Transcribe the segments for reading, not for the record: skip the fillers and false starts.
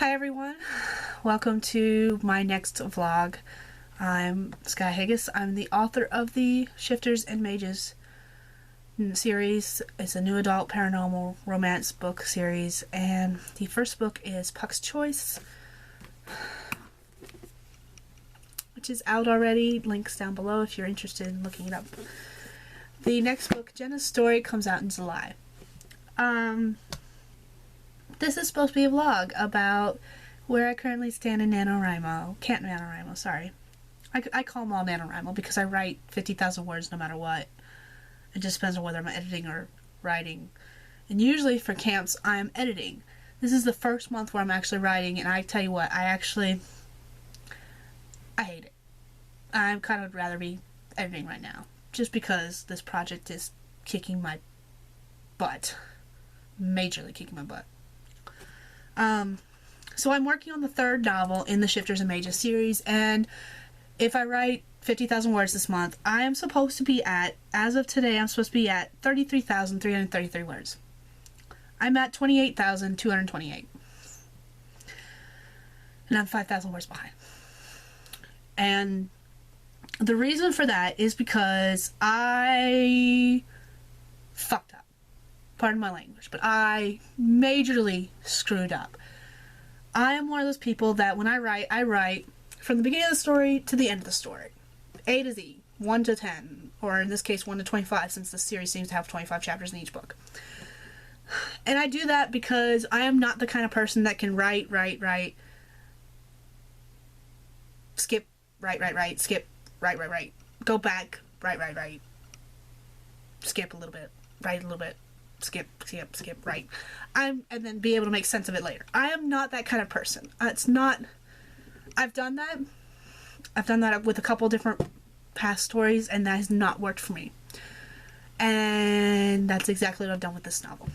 Hi everyone, welcome to my next vlog. I'm Sky Higgis. I'm the author of the Shifters and Mages series. It's a new adult paranormal romance book series, and the first book is Puck's Choice, which is out already. Links down below if you're interested in looking it up. The next book, Jenna's Story, comes out in July. This is supposed to be a vlog about where I currently stand in NaNoWriMo. Camp NaNoWriMo, sorry. I call them all NaNoWriMo because I write 50,000 words no matter what. It just depends on whether I'm editing or writing. And usually for camps, I'm editing. This is the first month where I'm actually writing, and I tell you what, I hate it. I kind of would rather be editing right now, just because this project is kicking my butt. Majorly kicking my butt. So I'm working on the third novel in the Shifters and Mages series, and if I write 50,000 words this month, I am supposed to be at, as of today, I'm supposed to be at 33,333 words. I'm at 28,228. And I'm 5,000 words behind. And the reason for that is because I fucked up. Pardon my language, but I majorly screwed up. I am one of those people that when I write from the beginning of the story to the end of the story. A to Z, 1 to 10, or in this case 1 to 25, since the series seems to have 25 chapters in each book. And I do that because I am not the kind of person that can write, skip, write, skip, write, go back, write, skip a little bit, write a little bit, skip, right. And then be able to make sense of it later. I am not that kind of person. It's not. I've done that. I've done that with a couple different past stories, and that has not worked for me. And that's exactly what I've done with this novel.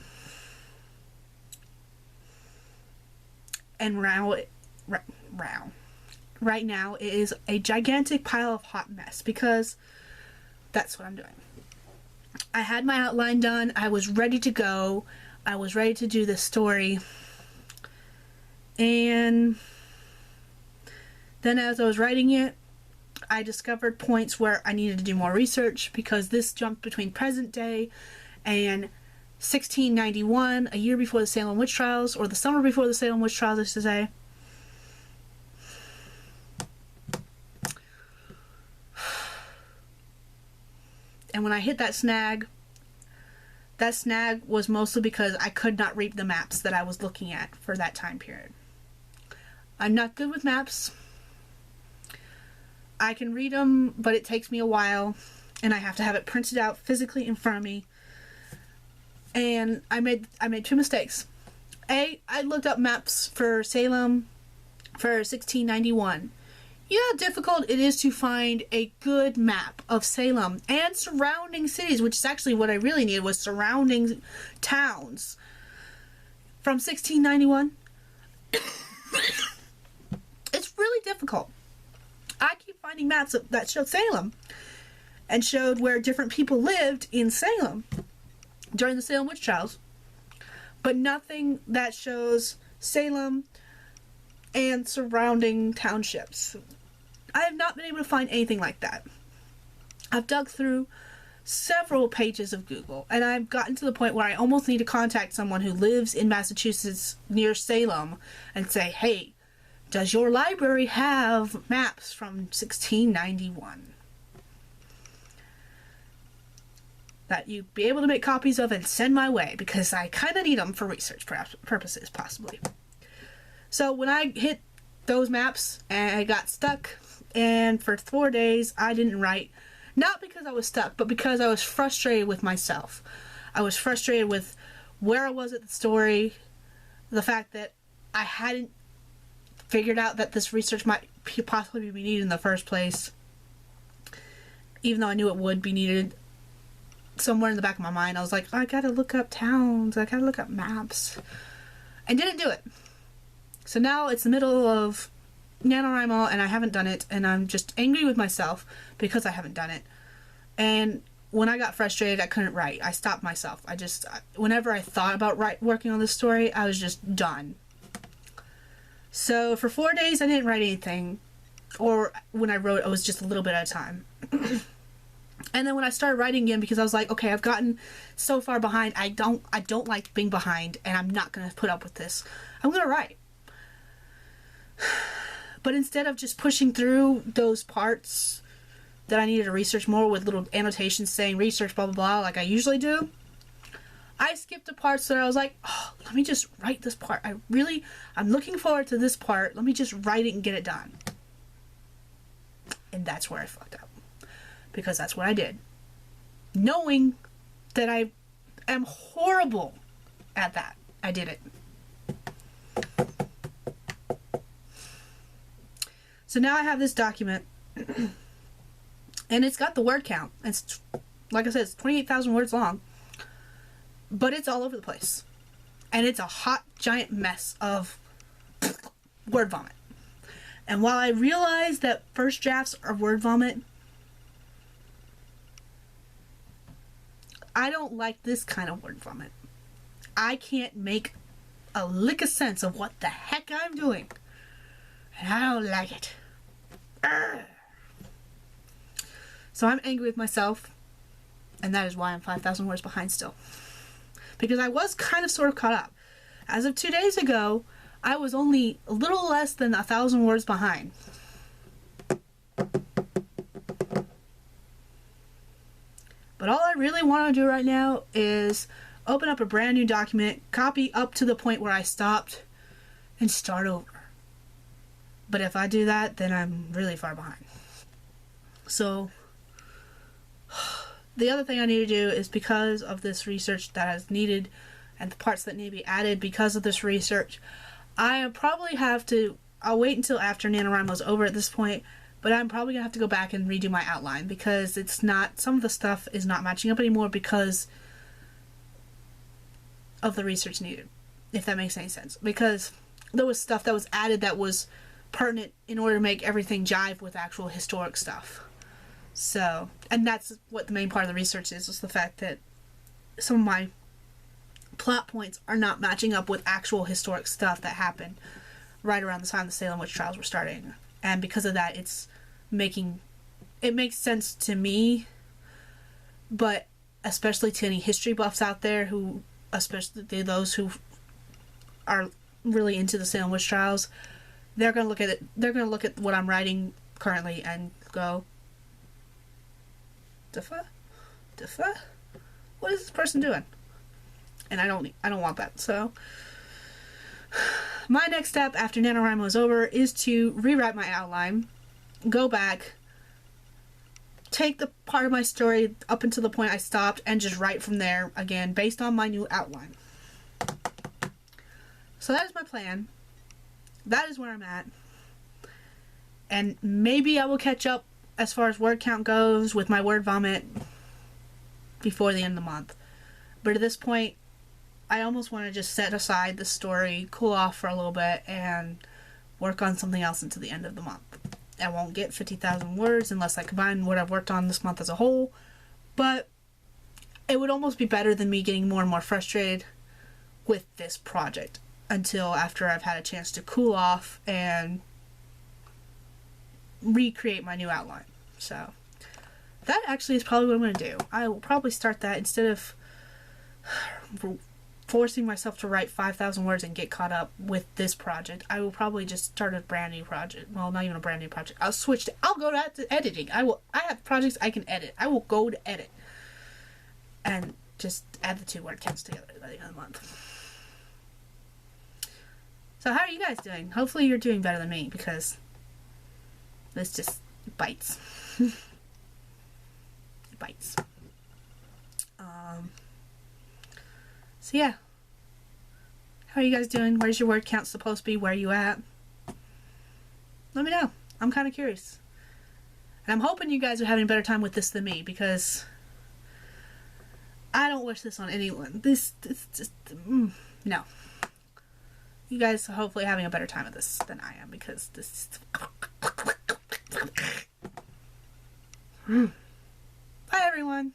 And right now it is a gigantic pile of hot mess because that's what I'm doing. I had my outline done. I was ready to go. I was ready to do this story. And then as I was writing it, I discovered points where I needed to do more research because this jumped between present day and 1691, a year before the Salem witch trials, or the summer before the Salem witch trials, I should say. And when I hit that snag was mostly because I could not read the maps that I was looking at for that time period. I'm not good with maps. I can read them, but it takes me a while, and I have to have it printed out physically in front of me. And I made two mistakes. I looked up maps for Salem for 1691. You know how difficult it is to find a good map of Salem and surrounding cities, which is actually what I really needed, was surrounding towns from 1691. It's really difficult. I keep finding maps that showed Salem and showed where different people lived in Salem during the Salem witch trials, but nothing that shows Salem and surrounding townships. I have not been able to find anything like that. I've dug through several pages of Google, and I've gotten to the point where I almost need to contact someone who lives in Massachusetts near Salem and say, hey, does your library have maps from 1691 that you'd be able to make copies of and send my way, because I kind of need them for research purposes, possibly. So when I hit those maps, I got stuck, and for 4 days I didn't write. Not because I was stuck, but because I was frustrated with myself. I was frustrated with where I was at the story, the fact that I hadn't figured out that this research might possibly be needed in the first place, even though I knew it would be needed. Somewhere in the back of my mind I was like, I gotta look up towns, I gotta look up maps, and didn't do it. So now it's the middle of NaNoWriMo and I haven't done it, and I'm just angry with myself because I haven't done it. And when I got frustrated, I couldn't write. I stopped myself. Whenever I thought about working on this story, I was just done. So for 4 days, I didn't write anything. Or when I wrote, it was just a little bit at a time. And then when I started writing again, because I was like, okay, I've gotten so far behind. I don't like being behind, and I'm not going to put up with this. I'm going to write. But instead of just pushing through those parts that I needed to research more with little annotations saying research blah blah blah like I usually do, I skipped the parts that I was like, oh, let me just write this part. I'm looking forward to this part. Let me just write it and get it done. And that's where I fucked up. Because that's what I did. Knowing that I am horrible at that, I did it. So now I have this document, and it's got the word count. It's, like I said, it's 28,000 words long, but it's all over the place. And it's a hot, giant mess of word vomit. And while I realize that first drafts are word vomit, I don't like this kind of word vomit. I can't make a lick of sense of what the heck I'm doing. And I don't like it. Urgh. So I'm angry with myself. And that is why I'm 5,000 words behind still. Because I was kind of sort of caught up. As of 2 days ago, I was only a little less than 1,000 words behind. But all I really want to do right now is open up a brand new document, copy up to the point where I stopped, and start over. But if I do that, then I'm really far behind. So, the other thing I need to do is, because of this research that is needed and the parts that need to be added because of this research, I probably have to, I'll wait until after NaNoWriMo's over at this point, but I'm probably going to have to go back and redo my outline because it's not, some of the stuff is not matching up anymore because of the research needed, if that makes any sense. Because there was stuff that was added that was pertinent in order to make everything jive with actual historic stuff. So, and that's what the main part of the research is the fact that some of my plot points are not matching up with actual historic stuff that happened right around the time the Salem witch trials were starting. And because of that, it makes sense to me, but especially to any history buffs out there who, especially those who are really into the Salem witch trials, they're going to look at it, they're going to look at what I'm writing currently and go, Diffa? What is this person doing? And I don't want that. So my next step after NaNoWriMo is over is to rewrite my outline, go back, take the part of my story up until the point I stopped, and just write from there again based on my new outline. So that is my plan. That is where I'm at. And maybe I will catch up as far as word count goes with my word vomit before the end of the month. But at this point, I almost want to just set aside the story, cool off for a little bit, and work on something else until the end of the month. I won't get 50,000 words unless I combine what I've worked on this month as a whole, but it would almost be better than me getting more and more frustrated with this project until after I've had a chance to cool off and recreate my new outline. So that actually is probably what I'm going to do. I will probably start that instead of forcing myself to write 5,000 words and get caught up with this project. I will probably just start a brand new project. Well, not even a brand new project. I'll switch to, I'll go to editing. I have projects I can edit. I will go to edit and just add the two word counts together by the end of the month. So how are you guys doing? Hopefully you're doing better than me, because this just bites. It bites. So yeah. How are you guys doing? Where's your word count supposed to be? Where are you at? Let me know. I'm kind of curious. And I'm hoping you guys are having a better time with this than me, because I don't wish this on anyone. This just, no. You guys are hopefully having a better time with this than I am, because this is... Bye, everyone.